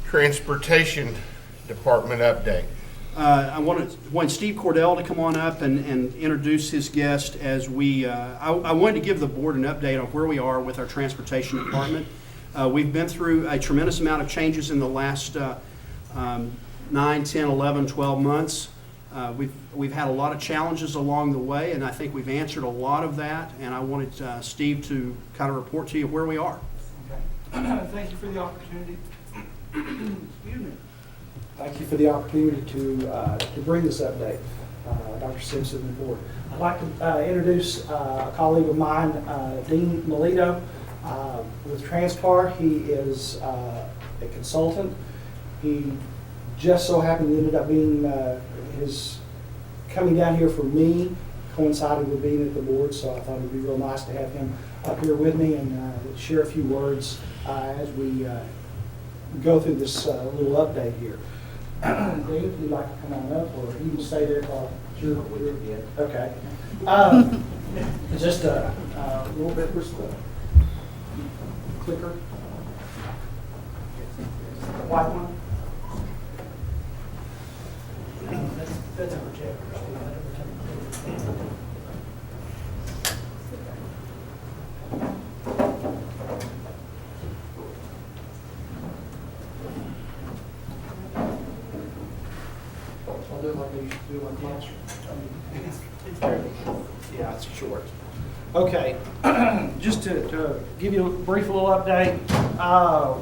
Transportation Department update. I want Steve Cordell to come on up and introduce his guest as we, I wanted to give the board an update on where we are with our transportation department. We've been through a tremendous amount of changes in the last 9, 10, 11, 12 months. We've had a lot of challenges along the way, and I think we've answered a lot of that, and I wanted Steve to kind of report to you where we are. Okay. Thank you for the opportunity. Excuse me. Thank you for the opportunity to bring this update, Dr. Simpson and the board. I'd like to introduce a colleague of mine, Dean Melito, with Transpar. He is a consultant. He just so happened ended up being his coming down here for me coincided with being at the board, so I thought it'd be real nice to have him up here with me and share a few words as we go through this little update here. Dave, if you'd like to come on up, or you can stay there while you're okay. Just a little bit. Where's the clicker? White one. That's a projector. I'll do it like I used to do in my classroom. It's very short. Yeah, it's short. Okay, just to give you a brief little update,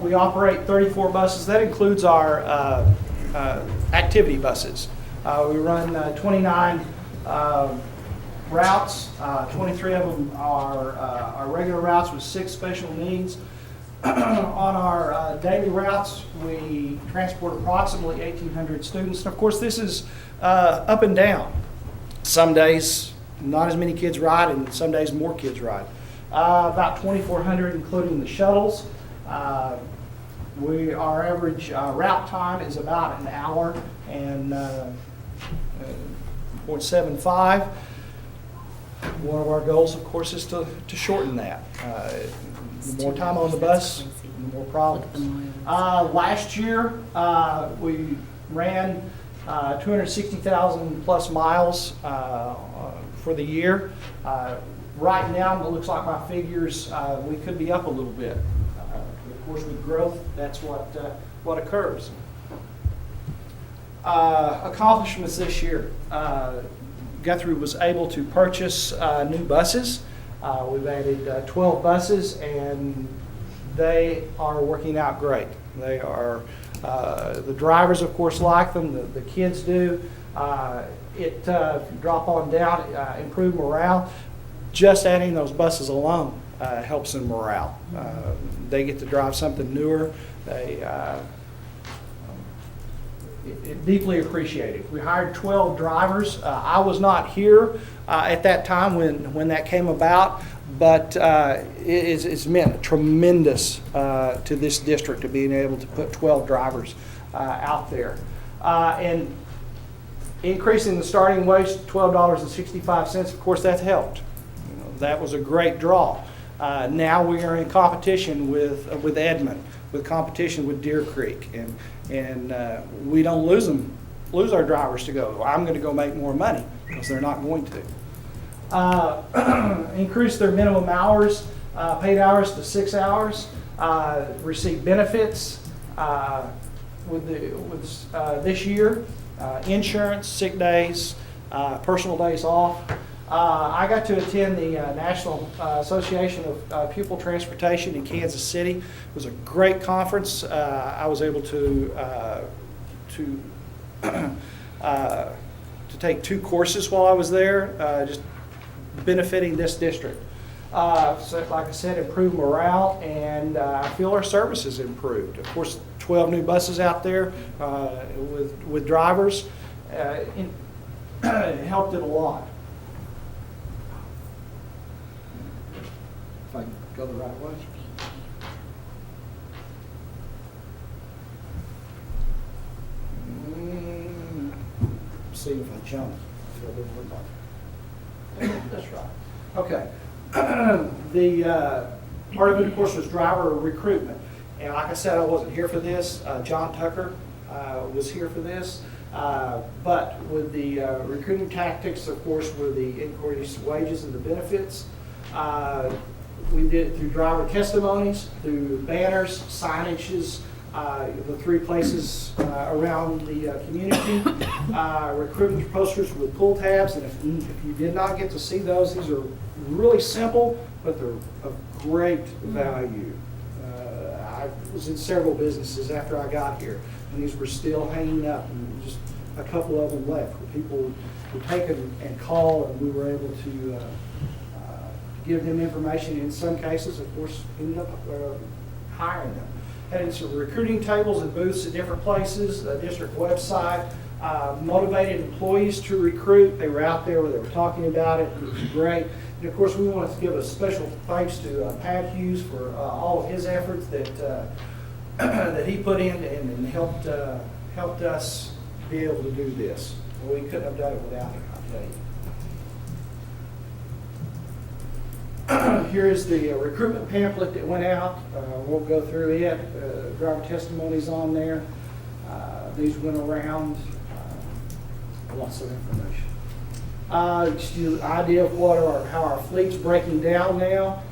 we operate 34 buses. That includes our activity buses. We run 29 routes. 23 of them are our regular routes with 6 special needs. On our daily routes, we transport approximately 1,800 students. And of course, this is up and down. Some days, not as many kids ride, and some days more kids ride. About 2,400, including the shuttles. Our average route time is about an hour and 0.75. One of our goals, of course, is to shorten that. The more time on the bus, the more problems. Last year, we ran 260,000 plus miles for the year. Right now, it looks like my figures, we could be up a little bit. Of course, with growth, that's what occurs. Accomplishments this year. Guthrie was able to purchase new buses. We've added 12 buses, and they are working out great. They are, the drivers, of course, like them. The kids do. Drop on down, improve morale. Just adding those buses alone helps in morale. They get to drive something newer. Deeply appreciated. We hired 12 drivers. I was not here at that time when that came about, but it's meant tremendous to this district to being able to put 12 drivers out there. And increasing the starting wage to $12.65, of course, that's helped. You know, that was a great draw. Now we are in competition with Edmond, with competition with Deer Creek, and we don't lose our drivers to go. I'm going to go make more money because they're not going to. Increase their minimum hours, paid hours to 6 hours. Receive benefits with this year, insurance, sick days, personal days off. I got to attend the National Association of Pupil Transportation in Kansas City. It was a great conference. I was able to take 2 courses while I was there, just benefiting this district. So, like I said, improved morale, and I feel our services improved. Of course, 12 new buses out there with drivers helped it a lot. If I can go the right way. See if I jump. That's right. Okay. The part of it, of course, was driver recruitment. And like I said, I wasn't here for this. John Tucker was here for this. But with the recruiting tactics, of course, with the increased wages and the benefits, we did it through driver testimonies, through banners, signages, the 3 places around the community, recruitment posters with pull tabs. And if you did not get to see those, these are really simple, but they're of great value. I was in several businesses after I got here, and these were still hanging up, and just a couple of them left, where people would take them and call, and we were able to give them information. In some cases, of course, ended up hiring them. Had some recruiting tables and booths at different places, the district website, motivated employees to recruit. They were out there where they were talking about it. It was great. And of course, we wanted to give a special thanks to Pat Hughes for all of his efforts that that he put in and helped us be able to do this. We couldn't have done it without him, I'll tell you. Here is the recruitment pamphlet that went out. We'll go through it. Driver testimonies on there. These went around. Lots of information. Just an idea of how our fleet's breaking down now.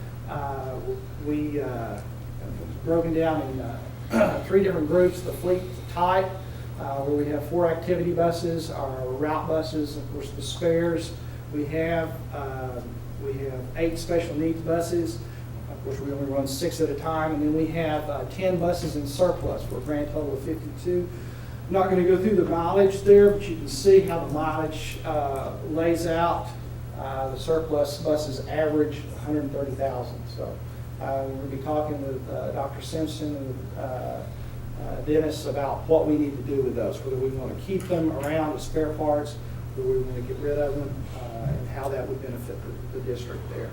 We broken down in 3 different groups. The fleet type, where we have 4 activity buses, our route buses, of course the spares. We have 8 special needs buses. Of course, we only run 6 at a time, and then we have 10 buses in surplus for a grand total of 52. I'm not going to go through the mileage there, but you can see how the mileage lays out. The surplus buses average 130,000. So we're going to be talking with Dr. Simpson and Dennis about what we need to do with those, whether we want to keep them around as spare parts, or we want to get rid of them, and how that would benefit the district there.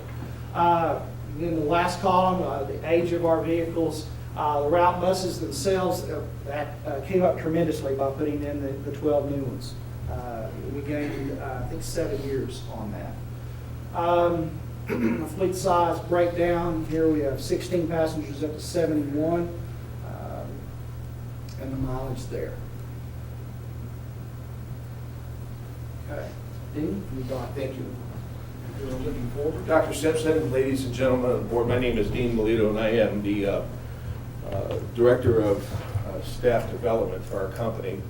Then the last column, the age of our vehicles. The route buses themselves, that came up tremendously by putting in the 12 new ones. We gained, I think, 7 years on that. Fleet size breakdown, here we have 16 passengers up to 71, and the mileage there. Okay. Dean, you got, thank you. We're looking forward. Dr. Simpson, ladies and gentlemen of the board, my name is Dean Melito, and I am the Director of Staff Development for our company.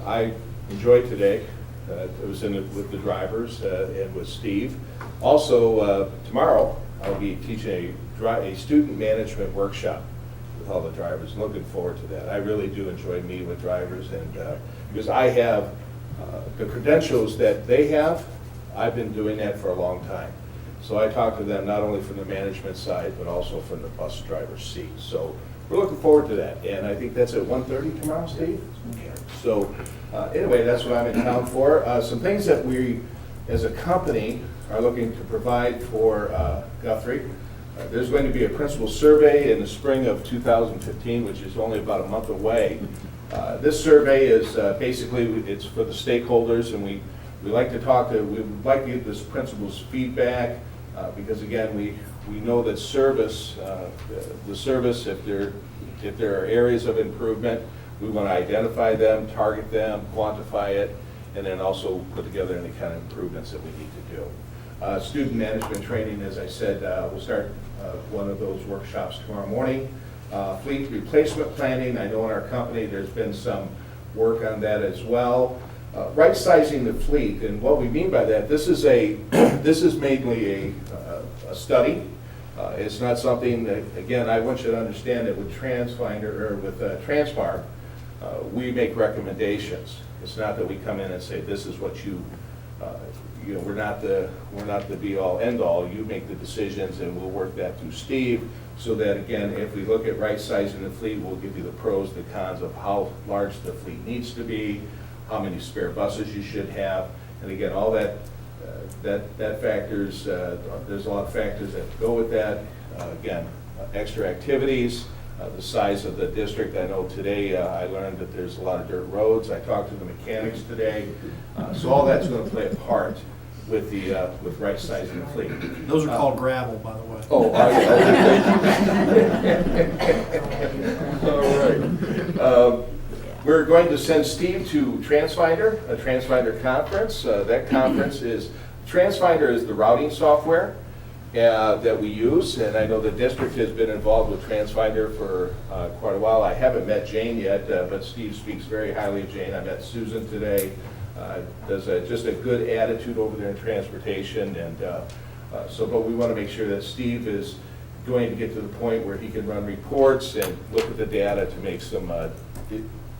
I enjoyed today. I was in it with the drivers and with Steve. Also, tomorrow I'll be teaching a student management workshop with all the drivers. Looking forward to that. I really do enjoy meeting with drivers, and because I have the credentials that they have, I've been doing that for a long time. So I talk to them not only from the management side, but also from the bus driver's seat. So we're looking forward to that. And I think that's at 1:30 tomorrow, Steve? Okay. So anyway, that's what I'm in town for. Some things that we, as a company, are looking to provide for Guthrie. There's going to be a principal survey in the spring of 2015, which is only about a month away. This survey is basically, it's for the stakeholders, and we like to talk to, we would like to get this principal's feedback, because again, we know that service, the service, if there are areas of improvement, we want to identify them, target them, quantify it, and then also put together any kind of improvements that we need to do. Student management training, as I said, we'll start one of those workshops tomorrow morning. Fleet replacement planning, I know in our company there's been some work on that as well. Right sizing the fleet, and what we mean by that, this is mainly a study. It's not something that, again, I want you to understand that with Transfinder or with Transpar, we make recommendations. It's not that we come in and say this is what you know, we're not the be all end all. You make the decisions, and we'll work that through Steve, so that again, if we look at right sizing the fleet, we'll give you the pros, the cons of how large the fleet needs to be, how many spare buses you should have, and again, all that factors. There's a lot of factors that go with that. Again, extra activities, the size of the district. I know today I learned that there's a lot of dirt roads. I talked to the mechanics today, so all that's going to play a part with the with right sizing the fleet. Those are called gravel, by the way. Oh, We're going to send Steve to Transfinder, a Transfinder conference. That conference is, Transfinder is the routing software that we use, and I know the district has been involved with Transfinder for quite a while. I haven't met Jane yet, but Steve speaks very highly of Jane. I met Susan today. Does just a good attitude over there in transportation, and but we want to make sure that Steve is going to get to the point where he can run reports and look at the data to make some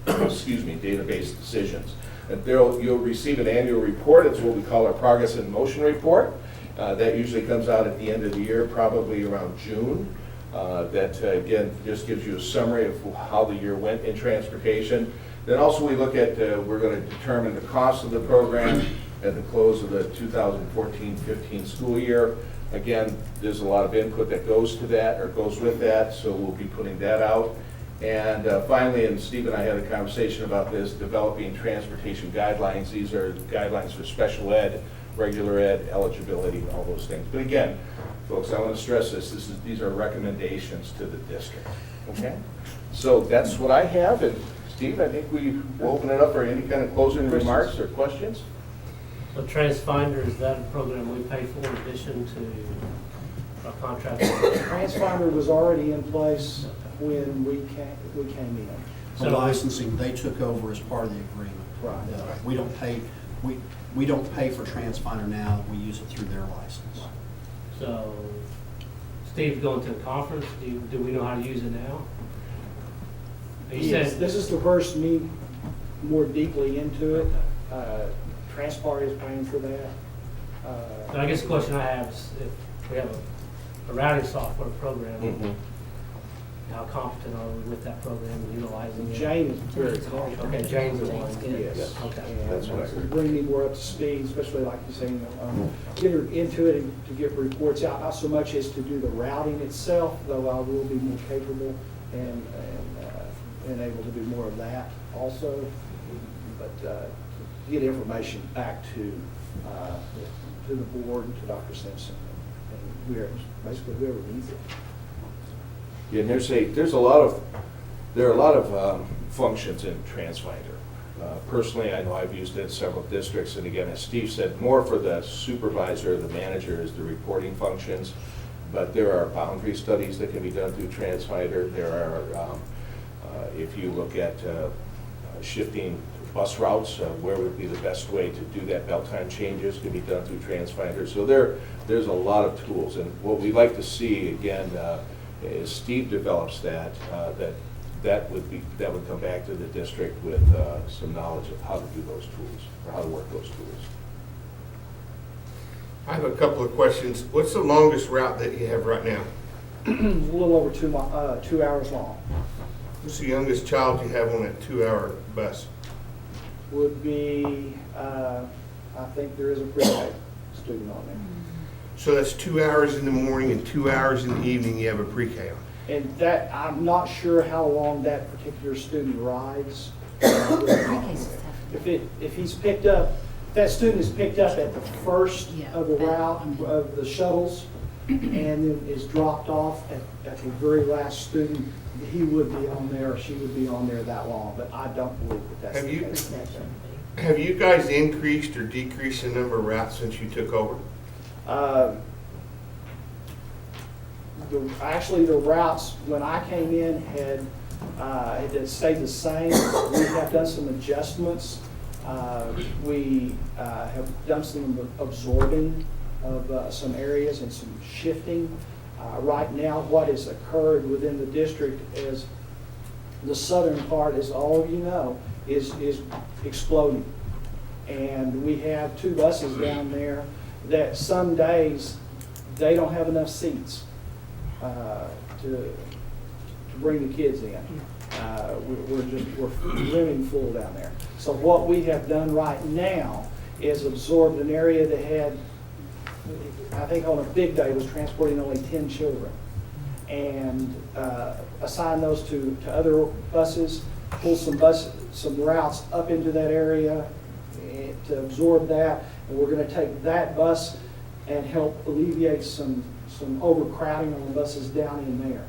database decisions. And you'll receive an annual report. It's what we call our progress in motion report. That usually comes out at the end of the year, probably around June. That again just gives you a summary of how the year went in transportation. Then also we look at, we're going to determine the cost of the program at the close of the 2014-15 school year. Again, there's a lot of input that goes to that, or goes with that, so we'll be putting that out. And finally, and Steve and I had a conversation about this, developing transportation guidelines. These are guidelines for special ed, regular ed, eligibility, all those things. But again, folks, I want to stress these are recommendations to the district, okay? So that's what I have, and Steve, I think we will open it up for any kind of closing remarks or questions. So Transfinder, is that a program we pay for in addition to our contract? Transfinder was already in place when we came in. The licensing, they took over as part of the agreement. Right. We don't pay, we don't pay for Transfinder now, we use it through their license. So Steve's going to a conference, do we know how to use it now? He Yes, said, this is to verse me more deeply into it. Transpart is paying for that. so I guess the question I have is if we have a routing software program, how competent are we with that program and utilizing it? Jane is very competent. Okay, Jane's the one. Yes. Okay. And That's what I heard. bring me more up to speed, especially like you say, get her into it and to get reports out, not so much as to do the routing itself, though I will be more capable and able to do more of that also, but get information back to the board, to Dr. Simpson, and basically whoever needs it. Yeah, and there are a lot of functions in Transfinder. Personally, I know I've used it in several districts, and again, as Steve said, more for the supervisor, the manager is the reporting functions, but there are boundary studies that can be done through Transfinder. There are, if you look at shifting bus routes, where would be the best way to do that? Belt time changes can be done through Transfinder. So there's a lot of tools, and what we like to see again is Steve develops that would come back to the district with some knowledge of how to do those tools or how to work those tools. I have a couple of questions. What's the longest route that you have right now? A little over 2 hours long. What's the youngest child you have on that 2-hour bus? Would be, I think there is a pre-K student on there. So that's 2 hours in the morning and 2 hours in the evening you have a pre-K on. And that, I'm not sure how long that particular student rides. If he's picked up, that student is picked up at the first of the route of the shuttles and then is dropped off at the very last student, he would be on there or she would be on there that long, but I don't believe that that's the case. Have you guys increased or decreased the number of routes since you took over? Actually, the routes, when I came in, had stayed the same. We have done some adjustments. We have done some absorbing of some areas and some shifting. Right now, what has occurred within the district is the southern part, as all of you know, is exploding. And we have 2 buses down there that some days, they don't have enough seats to bring the kids in. We're rimming full down there. So what we have done right now is absorbed an area that had, I think on a big day, was transporting only 10 children. And assign those to other buses, pull some routes up into that area to absorb that. And we're going to take that bus and help alleviate some overcrowding on the buses down in there.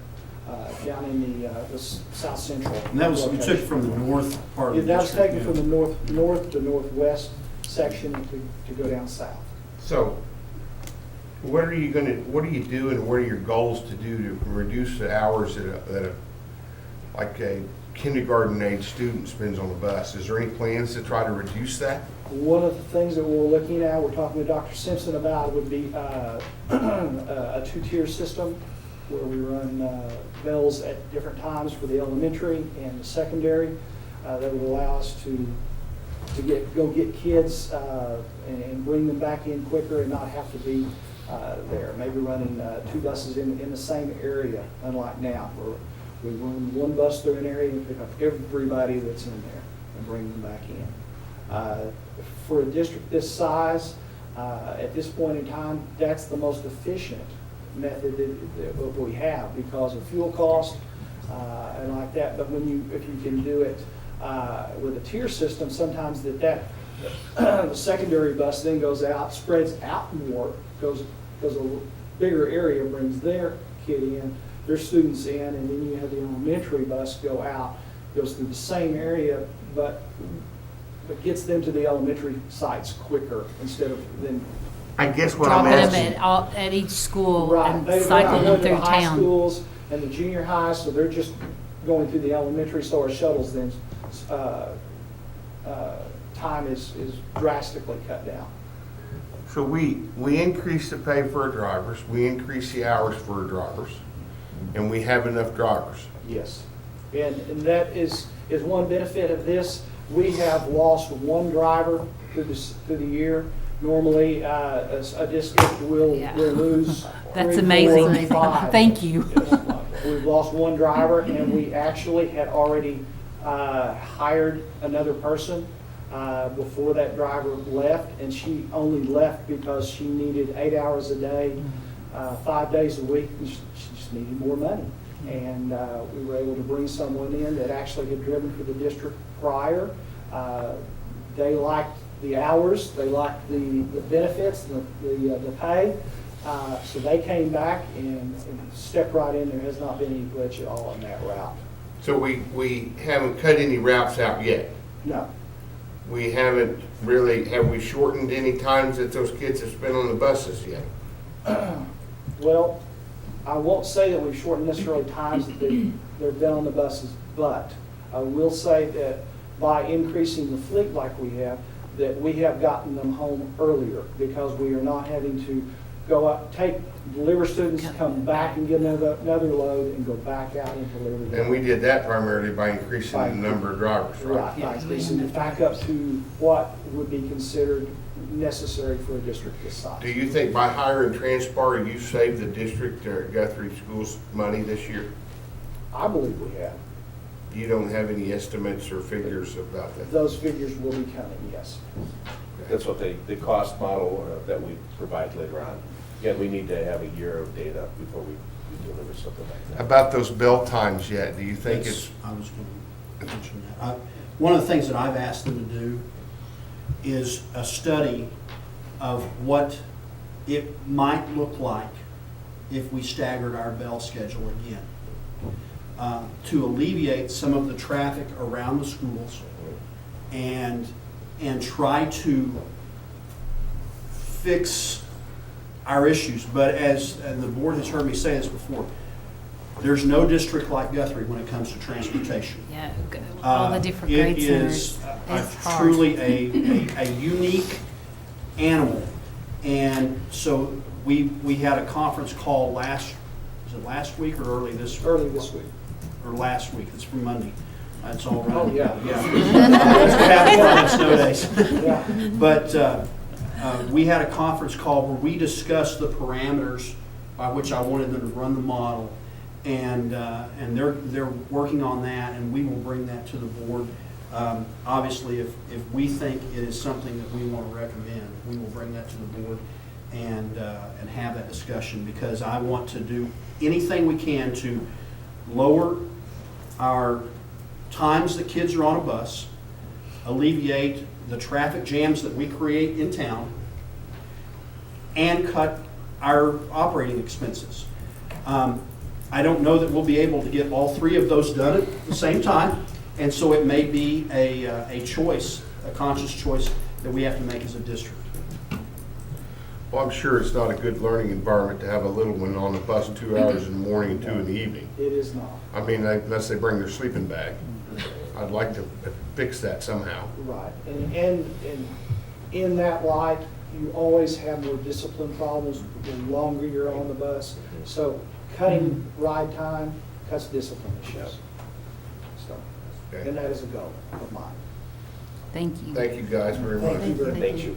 down in the south central. And that was, you took it from the north part of the That was district. taken from the north to northwest section to go down south. So, what are you doing, and what are your goals to do to reduce the hours like a kindergarten age student spends on the bus? Is there any plans to try to reduce that? One of the things that we're looking at, we're talking with Dr. Simpson about, would be a two-tier system where we run bells at different times for the elementary and the secondary. That would allow us to go get kids and bring them back in quicker and not have to be there. Maybe running two buses in the same area, unlike now, where we run one bus through an area and pick up everybody that's in there and bring them back in. For a district this size, at this point in time, that's the most efficient method that we have because of fuel cost and like that. But if you can do it with a tier system, sometimes the secondary bus then goes out, spreads out more, goes a bigger area, brings their kid in, their students in, and then you have the elementary bus go out, goes through the same area, but gets them to the elementary sites quicker instead of them. I guess what I'm Dropping them asking, at each school Right, and they're cycling them going to through the high town. schools and the junior highs, so they're just going through the elementary, so our shuttles then, time is drastically cut down. so we increase the pay for our drivers, we increase the hours for our drivers, and we have enough drivers. Yes. And that is one benefit of this. We have lost one driver through the year. Normally, a district will Yeah. lose That's 3, 4, amazing. 5. Thank you. We've lost one driver, and we actually had already hired another person before that driver left, and she only left because she needed 8 hours a day, 5 days a week, and she just needed more money. And we were able to bring someone in that actually had driven for the district prior. They liked the hours, they liked the benefits, the pay. So they came back and stepped right in. There has not been any glitch at all on that route. So we haven't cut any routes out yet. No. We haven't really, have we shortened any times that those kids have spent on the buses yet? Well, I won't say that we've shortened necessarily times that they've been on the buses, but I will say that by increasing the fleet like we have, that we have gotten them home earlier because we are not having to go out, deliver students, come back and get another load and go back out and deliver them. And we did that primarily by increasing the number of drivers, right? Right, by increasing it back up to what would be considered necessary for a district this size. Do you think by hiring Transpar, you saved the district or Guthrie schools money this year? I believe we have. You don't have any estimates or figures about that? Those figures will be coming, yes. That's what the cost model that we provide later on. Again, we need to have a year of data before we deliver something like that. About those bell times yet, do you think it's, I was going to mention that. One of the things that I've asked them to do is a study of what it might look like if we staggered our bell schedule again, to alleviate some of the traffic around the schools and try to fix our issues. But and the board has heard me say this before, there's no district like Guthrie when it comes to transportation. Yeah, all the different grade centers. It is It's hard. truly a unique animal. And so we had a conference call was it last week or early this week? Early this week. Or last week, it's from Monday. It's all right. Oh, yeah. That's what happens on snow days. Yeah. But we had a conference call where we discussed the parameters by which I wanted them to run the model. And they're working on that, and we will bring that to the board. Obviously, if we think it is something that we want to recommend, we will bring that to the board and have that discussion, because I want to do anything we can to lower our times that kids are on a bus, alleviate the traffic jams that we create in town, and cut our operating expenses. I don't know that we'll be able to get all three of those done at the same time, and so it may be a choice, a conscious choice that we have to make as a district. Well, I'm sure it's not a good learning environment to have a little one on the bus 2 hours in the morning and 2 in the evening. It is not. I mean, unless they bring their sleeping bag. I'd like to fix that somehow. Right, and in that light, you always have more discipline problems the longer you're on the bus. So cutting ride time cuts discipline issues. So, Okay. and that is a goal of mine. Thank you. Thank you guys very much. Thank you very much. Thank you.